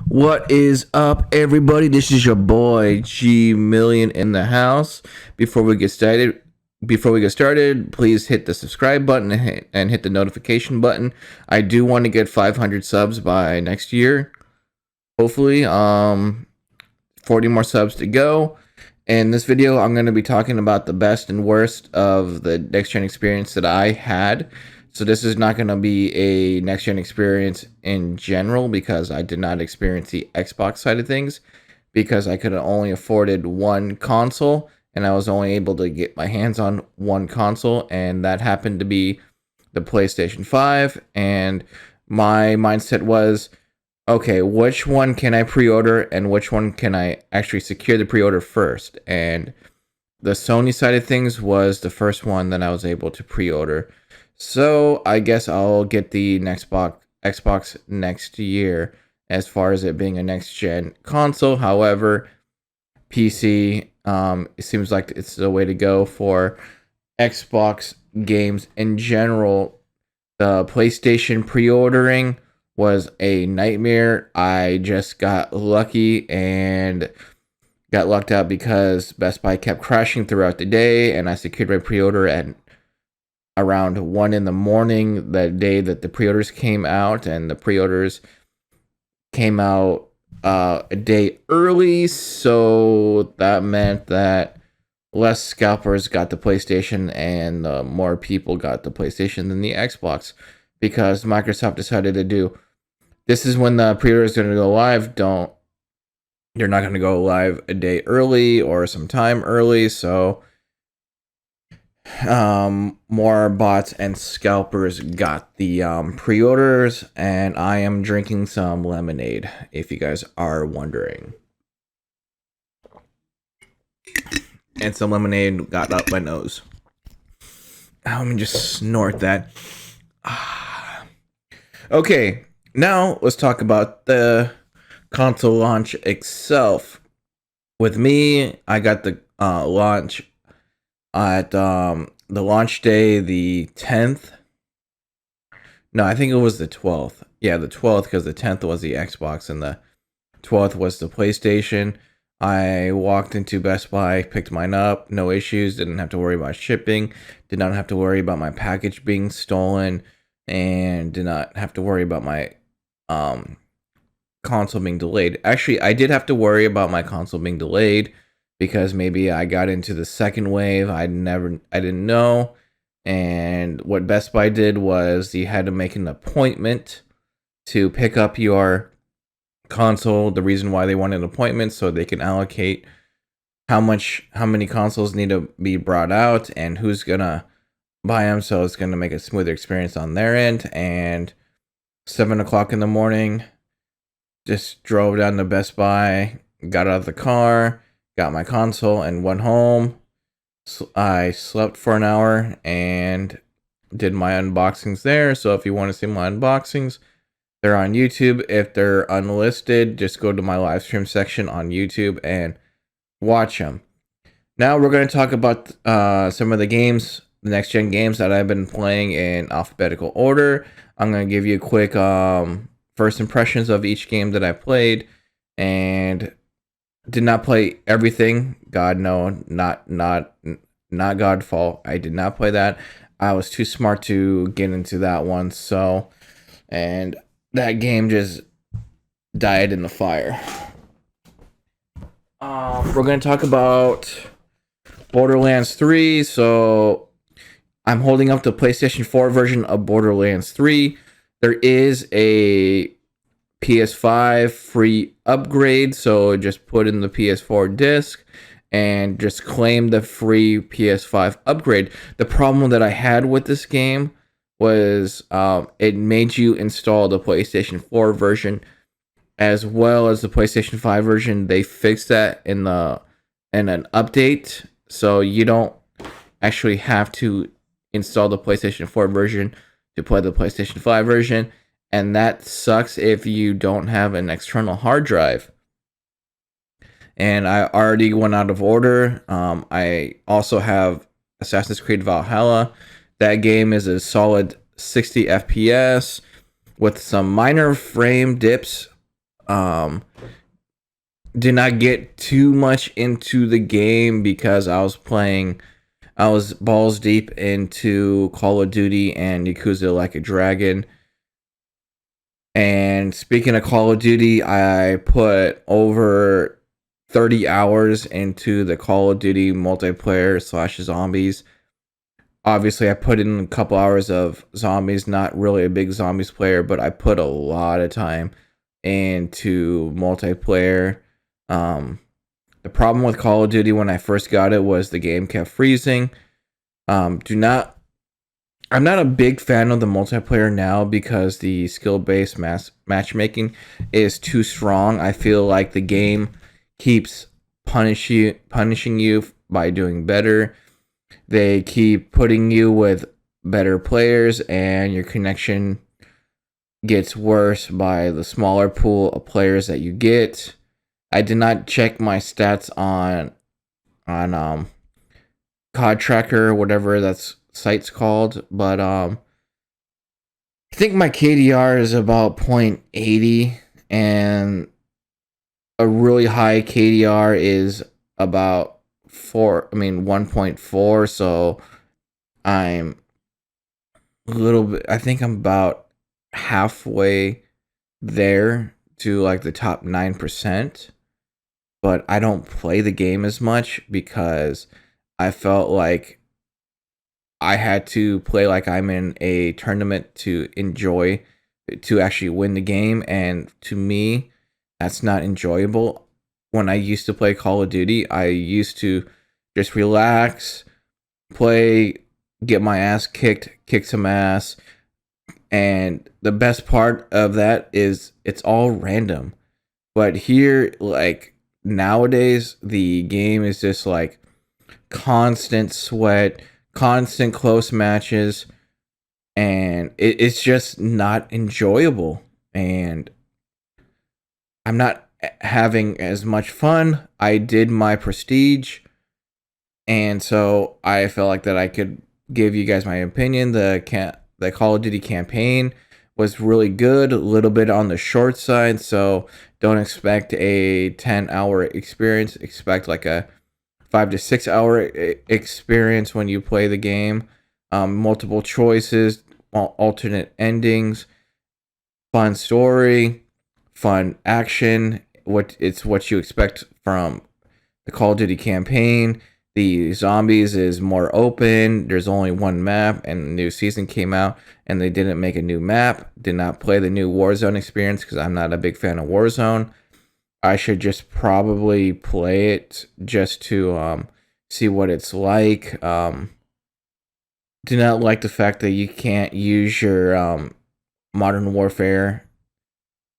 What is up, everybody? This is your boy GMillion in the house. Before we get started, please hit the subscribe button and hit the notification button. I do want to get 500 subs by next year. Hopefully, 40 more subs to go. In this video, I'm going to be talking about the best and worst of the next gen experience that I had. So this is not going to be a next gen experience in general because I did not experience the Xbox side of things because I could have only afforded one console and I was only able to get my hands on one console, and that happened to be the PlayStation 5. And my mindset was, okay, which one can I pre-order and which one can I actually secure the pre-order first? And the Sony side of things was the first one that I was able to pre-order. So I guess I'll get the next Xbox next year as far as it being a next gen console. However, PC, it seems like it's the way to go for Xbox games in general. The PlayStation pre-ordering was a nightmare. I just got lucky and got lucked out because Best Buy kept crashing throughout the day, and I secured my pre-order at around 1 in the morning the day that the pre-orders came out, and the pre-orders came out a day early, so that meant that less scalpers got the PlayStation and more people got the PlayStation than the Xbox, because Microsoft decided to do, this is when the pre-order is going to go live. You're not going to go live a day early or some time early, so more bots and scalpers got the pre-orders, and I am drinking some lemonade, if you guys are wondering. And some lemonade got up my nose. Let me just snort that. Okay, now let's talk about the console launch itself. With me, I got the launch at the launch day, the 10th. No, I think it was the 12th. Yeah, the 12th, because the 10th was the Xbox and the 12th was the PlayStation. I walked into Best Buy, picked mine up, no issues, didn't have to worry about shipping, did not have to worry about my package being stolen, and did not have to worry about my console being delayed. Actually, I did have to worry about my console being delayed because maybe I got into the second wave. I didn't know. And what Best Buy did was you had to make an appointment to pick up your console. The reason why they wanted an appointment, so they can allocate how many consoles need to be brought out and who's gonna buy them, so it's gonna make a smoother experience on their end. And 7 o'clock in the morning, just drove down to Best Buy, got out of the car, got my console, and went home. I slept for an hour and did my unboxings there. So if you want to see my unboxings, they're on YouTube. If they're unlisted, just go to my live stream section on YouTube and watch them. Now we're going to talk about some of the games, the next gen games that I've been playing in alphabetical order. I'm going to give you a quick first impressions of each game that I played, and did not play everything. God, no, not Godfall. I did not play that. I was too smart to get into that one. So, and that game just died in the fire. We're going to talk about Borderlands 3. So, I'm holding up the PlayStation 4 version of Borderlands 3. There is a PS5 free upgrade, so just put in the PS4 disc and just claim the free PS5 upgrade. The problem that I had with this game was it made you install the PlayStation 4 version as well as the PlayStation 5 version. They fixed that in an update, so you don't actually have to install the PlayStation 4 version to play the PlayStation 5 version. And that sucks if you don't have an external hard drive. And I already went out of order. I also have Assassin's Creed Valhalla. That game is a solid 60 FPS with some minor frame dips Um, did not get too much into the game because I was balls deep into Call of Duty and Yakuza Like a Dragon. And speaking of Call of Duty, I put over 30 hours into the Call of Duty multiplayer slash zombies. Obviously, I put in a couple hours of zombies, not really a big zombies player, but I put a lot of time into multiplayer. Um, the problem with Call of Duty when I first got it was the game kept freezing. Do not I'm not a big fan of the multiplayer now because the skill-based matchmaking is too strong. I feel like the game keeps punishing you by doing better. They keep putting you with better players, and your connection gets worse by the smaller pool of players that you get. I did not check my stats on COD Tracker, whatever that's site's called, but I think my KDR is about 0.80, and a really high KDR is about 1.4. So I'm a little bit, I think I'm about halfway there to like the top 9%, but I don't play the game as much because I felt like I had to play like I'm in a tournament to enjoy, to actually win the game. And to me, that's not enjoyable. When I used to play Call of Duty, I used to just relax, play, get my ass kicked, kick some ass. And the best part of that is it's all random. But here, like nowadays, the game is just like constant sweat, constant close matches, and it's just not enjoyable. And I'm not having as much fun. I did my prestige, and so I felt like that I could give you guys my opinion. The Call of Duty campaign was really good, a little bit on the short side, so don't expect a 10-hour experience. Expect like a 5 to 6 hour experience when you play the game. Multiple choices, alternate endings, fun story, fun action. What you expect from the Call of Duty campaign. The zombies is more open. There's only one map, and the new season came out, and they didn't make a new map. Did not play the new Warzone experience because I'm not a big fan of Warzone. I should just probably play it just to see what it's like. Do not like the fact that you can't use your Modern Warfare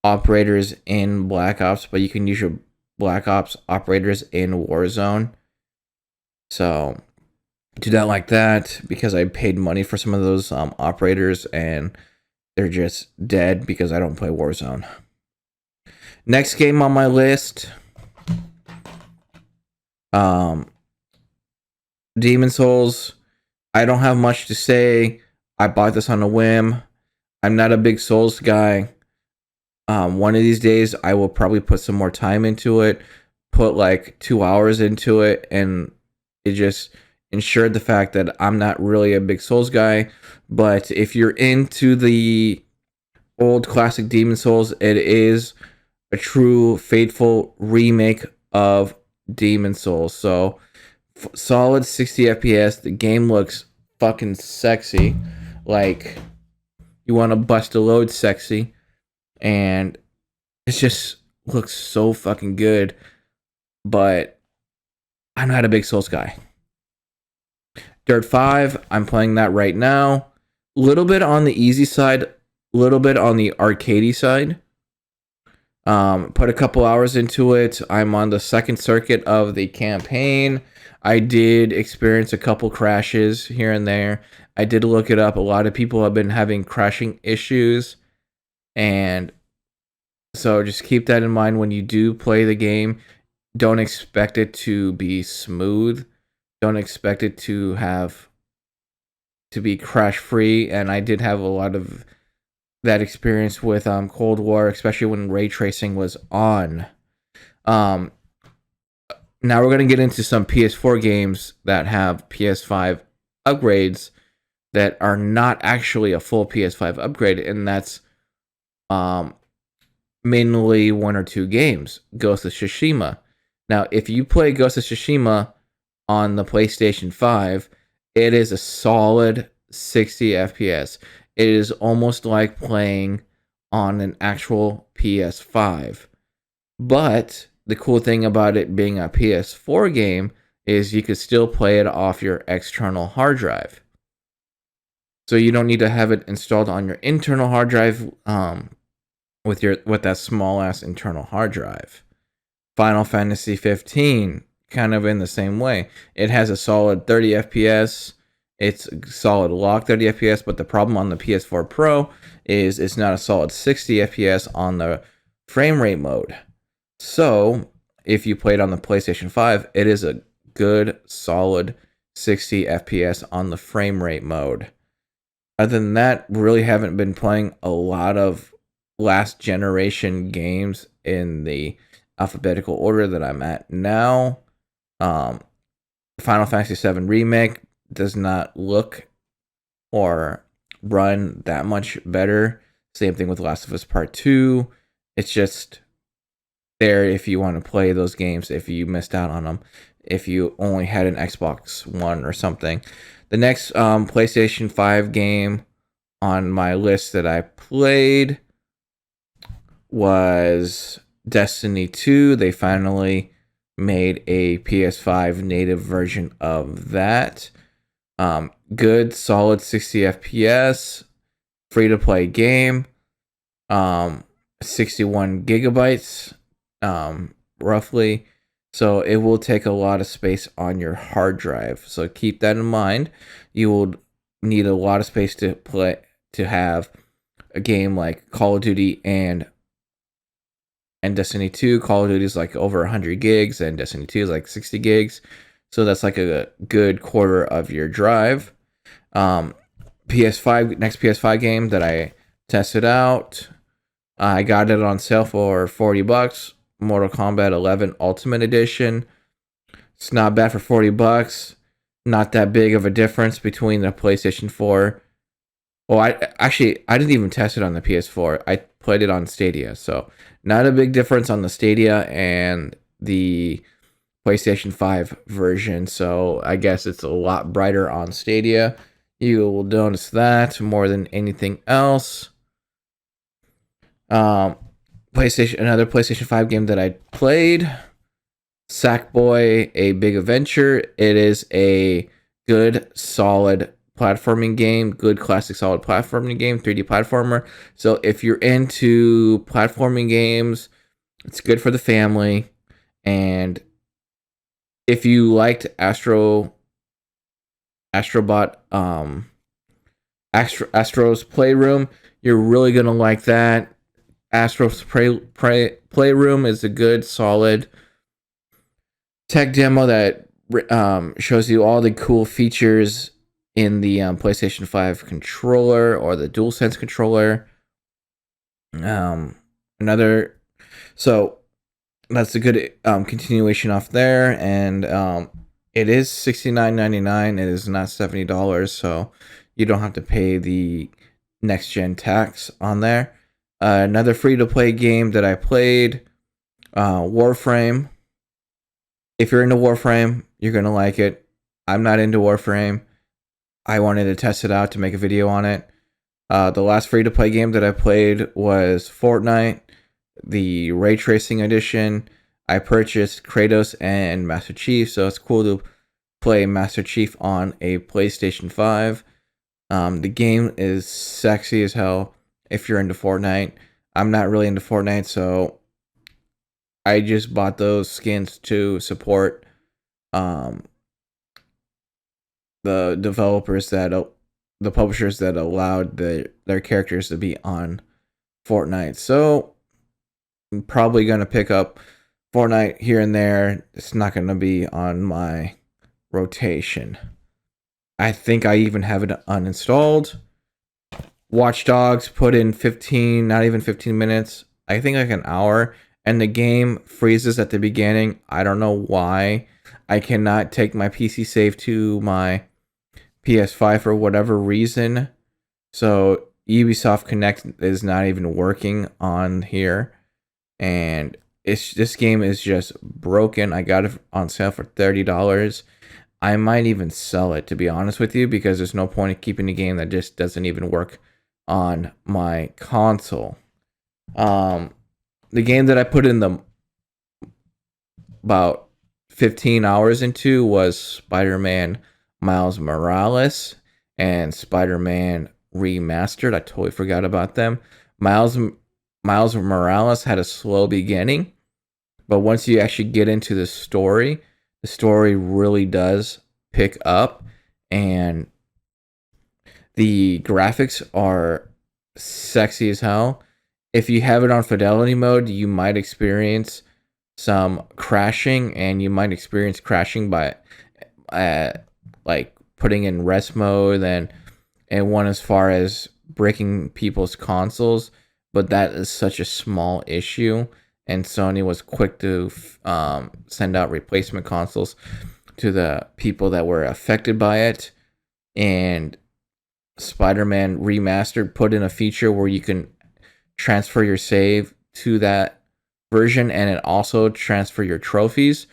operators in Black Ops, but you can use your Black Ops operators in Warzone. So do not like that because I paid money for some of those operators, and they're just dead because I don't play Warzone. Next game on my list, um, Demon Souls. I don't have much to say. I bought this on a whim. I'm not a big Souls guy. One of these days, I will probably put some more time into it, put like 2 hours into it, and it just ensured the fact that I'm not really a big Souls guy. But if you're into the old classic Demon Souls, it is a true faithful remake of Demon Souls. So solid 60 FPS. The game looks fucking sexy. Like you want to bust a load sexy. And it just looks so fucking good. But I'm not a big Souls guy. Dirt 5, I'm playing that right now. Little bit on the easy side, little bit on the arcadey side. Put a couple hours into it. I'm on the second circuit of the campaign. I did experience a couple crashes here and there. I did look it up. A lot of people have been having crashing issues. And so just keep that in mind when you do play the game. Don't expect it to be smooth. Don't expect it to be crash free. And I did have a lot of that experience with Cold War, especially when ray tracing was on. Um, Now we're gonna get into some PS4 games that have PS5 upgrades that are not actually a full PS5 upgrade, and that's um mainly one or two games. Ghost of Tsushima. Now, if you play Ghost of Tsushima on the PlayStation 5, it is a solid 60 FPS. It is almost like playing on an actual PS5. But the cool thing about it being a PS4 game is you could still play it off your external hard drive. So you don't need to have it installed on your internal hard drive with that small ass internal hard drive. Final Fantasy 15, kind of in the same way. It has a solid 30 FPS. It's a solid lock 30 FPS, but the problem on the PS4 Pro is it's not a solid 60 FPS on the frame rate mode. So, if you play it on the PlayStation 5, it is a good, solid 60 FPS on the frame rate mode. Other than that, really haven't been playing a lot of last generation games in the alphabetical order that I'm at now. Final Fantasy VII Remake does not look or run that much better. Same thing with Last of Us Part 2. It's just there if you want to play those games, if you missed out on them, if you only had an Xbox One or something. The next PlayStation 5 game on my list that I played was Destiny 2. They finally made a PS5 native version of that. Good, solid 60 FPS, free to play game. 61 gigabytes, roughly. So it will take a lot of space on your hard drive. So keep that in mind. You will need a lot of space to have a game like Call of Duty and Destiny 2. Call of Duty is like over 100 gigs, and Destiny 2 is like 60 gigs. So that's like a good quarter of your drive. PS5, next PS5 game that I tested out, I got it on sale for $40. Mortal Kombat 11 Ultimate Edition. It's not bad for $40. Not that big of a difference between the PlayStation 4. Well, I didn't even test it on the PS4. I played it on Stadia, so not a big difference on the Stadia and the PlayStation 5 version. So I guess it's a lot brighter on Stadia. You will notice that more than anything else. Another PlayStation 5 game that I played, Sackboy: A Big Adventure. It is a good, solid platforming game, good classic solid platforming game, 3D platformer. So if you're into platforming games, it's good for the family. And if you liked Astro's Playroom, you're really gonna like that. Astro's Playroom is a good, solid tech demo that shows you all the cool features in the PlayStation 5 controller or the DualSense controller. So that's a good continuation off there, and it is $69.99. It is not $70, so you don't have to pay the next gen tax on there. Another free to play game that I played, Warframe. If you're into Warframe, you're gonna like it. I'm not into Warframe. I wanted to test it out to make a video on it. The last free to play game that I played was Fortnite, the ray tracing edition. I purchased Kratos and Master Chief, so it's cool to play Master Chief on a PlayStation 5. The game is sexy as hell if you're into Fortnite. I'm not really into Fortnite, so I just bought those skins to support the developers the publishers that allowed their characters to be on Fortnite. So I'm probably gonna pick up Fortnite here and there. It's not gonna be on my rotation. I think I even have it uninstalled. Watch Dogs, put in 15, not even 15 minutes, I think like an hour, and the game freezes at the beginning. I don't know why. I cannot take my PC save to my PS5 for whatever reason. So Ubisoft Connect is not even working on here, and this game is just broken. I got it on sale for $30. I might even sell it, to be honest with you, because there's no point in keeping a game that just doesn't even work on my console. The game that I put in the about 15 hours into was Spider-Man Miles Morales and Spider-Man Remastered. I totally forgot about them. Miles Morales had a slow beginning, but once you actually get into the story really does pick up, and the graphics are sexy as hell. If you have it on fidelity mode, you might experience some crashing, and you might experience crashing by like putting in rest mode and one as far as breaking people's consoles, but that is such a small issue, and Sony was quick to send out replacement consoles to the people that were affected by it. And Spider-Man Remastered put in a feature where you can transfer your save to that version, and it also transfer your trophies.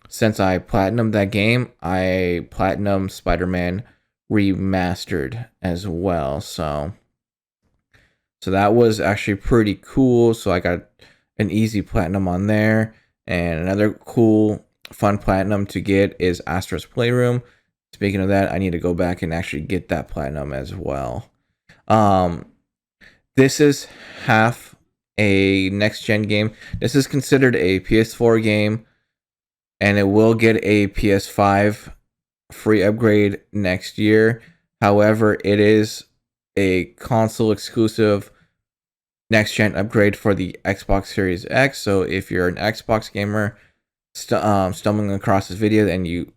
Since I platinumed that game, I platinumed Spider-Man Remastered as well. So that was actually pretty cool. So I got an easy platinum on there. And another cool, fun platinum to get is Astro's Playroom. Speaking of that, I need to go back and actually get that platinum as well. This is half a next-gen game. This is considered a PS4 game, and it will get a PS5 free upgrade next year. However, it is a console exclusive next-gen upgrade for the Xbox Series X. So if you're an Xbox gamer stumbling across this video and you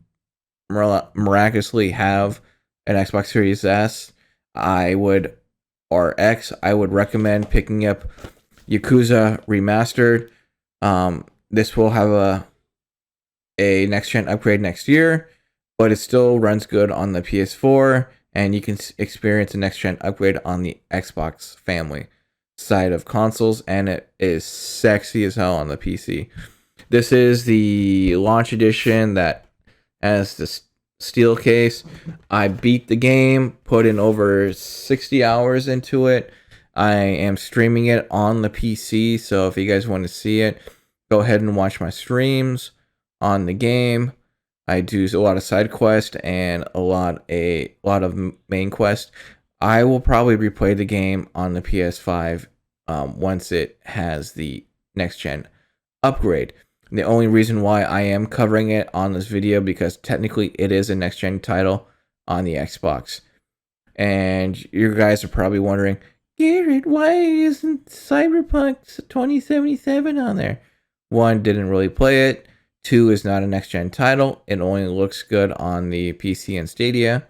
miraculously have an Xbox Series S, I would recommend picking up Yakuza Remastered. This will have a next-gen upgrade next year, but it still runs good on the PS4, and you can experience a next-gen upgrade on the Xbox family side of consoles, and it is sexy as hell on the PC. This is the launch edition that has the steel case. I beat the game, put in over 60 hours into it. I am streaming it on the PC, so if you guys want to see it, go ahead and watch my streams on the game. I do a lot of side quests and a lot of main quests. I will probably replay the game on the PS5 once it has the next gen upgrade. The only reason why I am covering it on this video, because technically it is a next gen title on the Xbox. And you guys are probably wondering, Garrett, why isn't Cyberpunk 2077 on there? One, didn't really play it. Two, is not a next gen title. It only looks good on the PC and Stadia.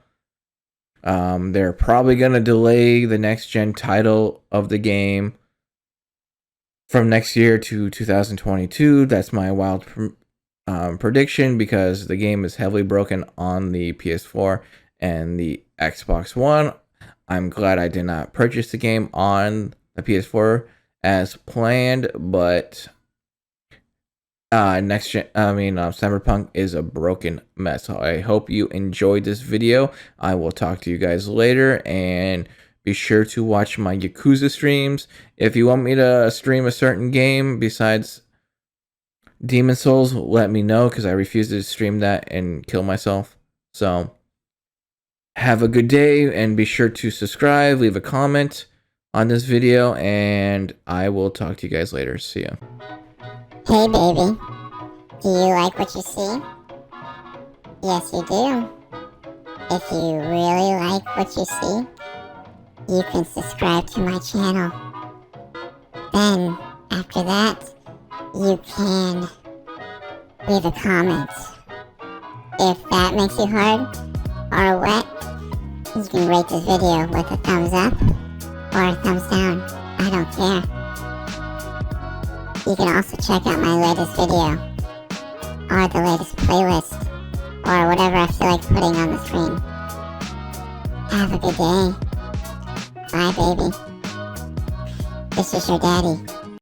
They're probably going to delay the next gen title of the game from next year to 2022. That's my wild prediction, because the game is heavily broken on the PS4 and the Xbox One. I'm glad I did not purchase the game on the PS4 as planned, but Cyberpunk is a broken mess. So I hope you enjoyed this video. I will talk to you guys later, and be sure to watch my Yakuza streams. If you want me to stream a certain game besides Demon Souls, let me know, because I refuse to stream that and kill myself. So have a good day, and be sure to subscribe, leave a comment on this video, and I will talk to you guys later. See ya. Hey baby, do you like what you see? Yes you do. If you really like what you see, you can subscribe to my channel. Then, after that, you can leave a comment. If that makes you hard or wet, you can rate this video with a thumbs up or a thumbs down. I don't care. You can also check out my latest video, or the latest playlist, or whatever I feel like putting on the screen. Have a good day. Bye, baby. This is your daddy.